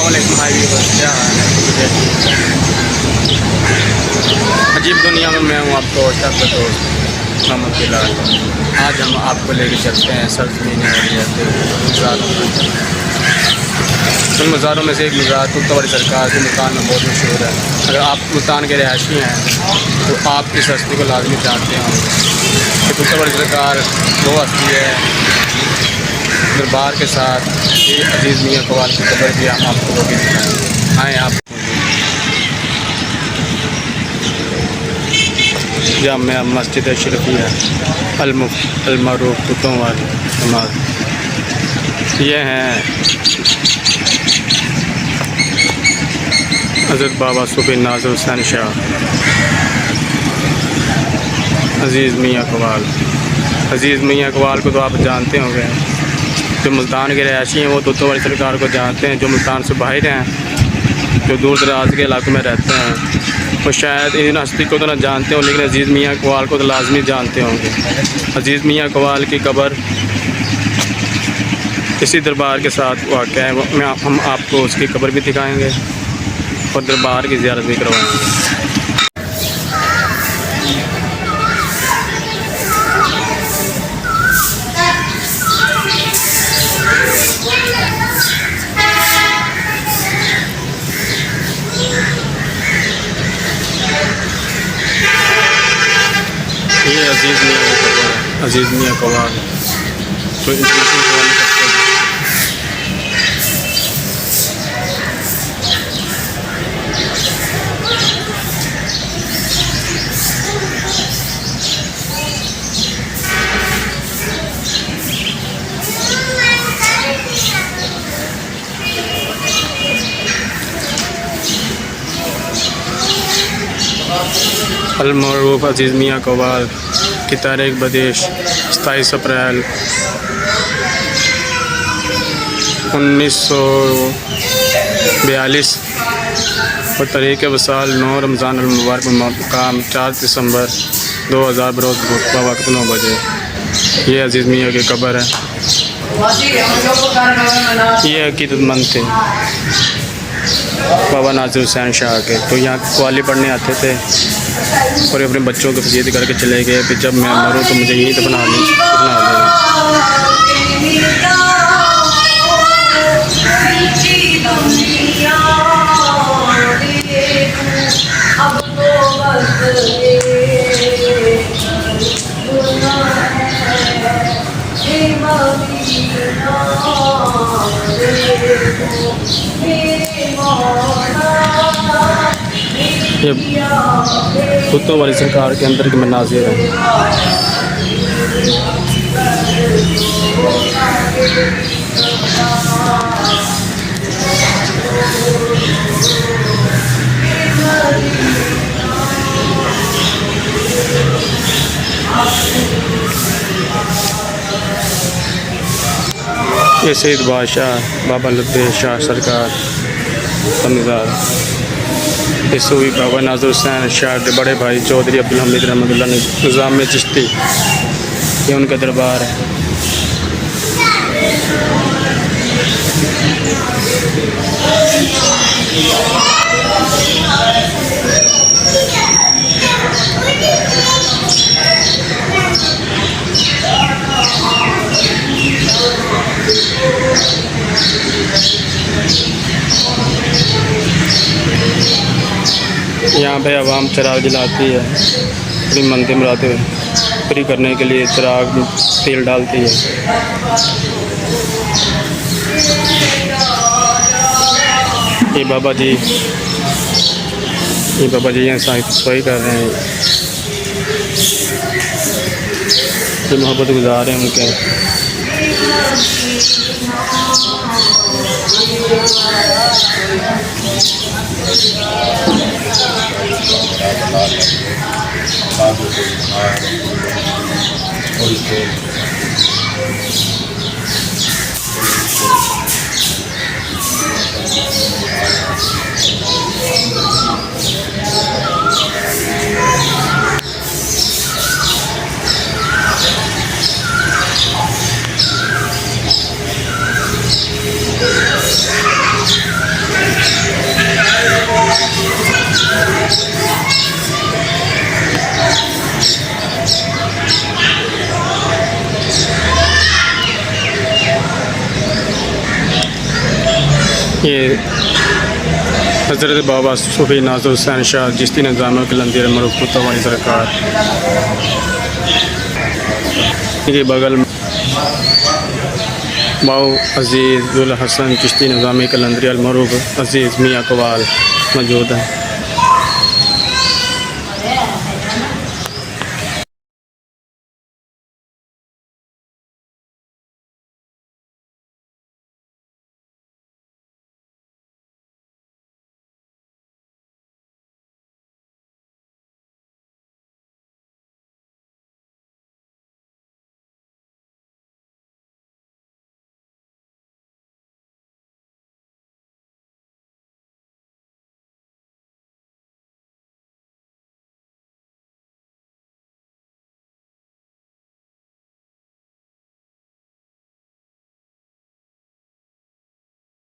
अस्सलामुअलैकुम भाई व्यूअर्स, क्या हाल है? अजीब दुनिया में मैं हूँ आपका दोस्त मोहम्मद बिलाल। आज हम आपको लेके चलते हैं सरजमीन उन मज़ारों में से एक मज़ार तुर्कवाली सरकार के मुल्तान में बहुत मशहूर है। अगर आप मुल्तान के रिहायशी हैं तो आप इस हस्ती को लाजमी जानते हैं कि तुर्कवाली सरकार वो हस्ती है दरबार के साथ ये अजीज़ मियाँ कवाल की कब्र भी हम आपको वो भी दिखाएँ। आएँ आप जामिया मस्जिद शरीफिया अलमरूफ तुर्कवाली नमाज। ये हैं हज़रत बाबा सूफी नाज़िर हुसैन शाह अजीज़ मियाँ कवाल। अजीज़ मियाँ कवाल को तो आप जानते होंगे, जो मुल्तान के रिहायशी हैं वो तुर्कवाली सरकार को जानते हैं। जो मुल्तान से बाहर हैं, जो दूर दराज के इलाकों में रहते हैं, वो शायद इन हस्ती को तो ना जानते हो, लेकिन अजीज़ मियाँ कवाल को तो लाजमी जानते होंगे। अजीज़ मियाँ कवाल की कब्र इसी दरबार के साथ वाक़या है। हम आपको उसकी कब्र भी दिखाएंगे और दरबार की ज़ियारत भी करवाएंगे। ये अजीज़ मियाँ की कब्र है, अजीज़ मियाँ कवाल जो इंटरनेशनल कवाली करते हैं। अलमरूफ अजीज़ मियाँ कवाल की तारीख़ बदेश 27 अप्रैल 1942 और तारीख़ वसाल 9 रमज़ान मुबारक मकाम 4 दिसंबर 2000 बरोज़ वक्त 9 बजे। ये अजीज़ मियाँ की कब्र है। ये अकीदतमंद थे बाबा नाज़िर हुसैन शाह के, तो यहाँ कवाली पढ़ने आते थे और अपने बच्चों को तस्दीद करके चले गए कि जब मैं मरूँ तो मुझे यहीं तो बना देना। ये तुर्कवाली सरकार के अंदर के मनाज़िर हैं। ये सईद बादशाह बाबा लब्बे शाह सरकार समझदार सूफी बाबा नाज़िर हुसैन शाह के बड़े भाई चौधरी अब्दुल हमीद रहमतुल्लाह निज़ाम चिश्ती, ये उनका दरबार है। यहाँ पे आवाम चिराग जलाती है, अपनी मंदिर मुरादें पूरी करने के लिए चिराग में तेल डालती है। ये बाबा जी यहाँ सफाई कर रहे हैं, जो मोहब्बत गुजार हैं उनके। ये हज़रत बाबा सूफी नाज़र हुसैन शाह चिश्ती निज़ाम कलंदर मरूफ वाली सरकार के बगल में माओ अज़ीज़ उल हसन चिश्ती निज़ामी कलंदरी अलमरूफ अज़ीज़ मियाँ कवाल मौजूद है।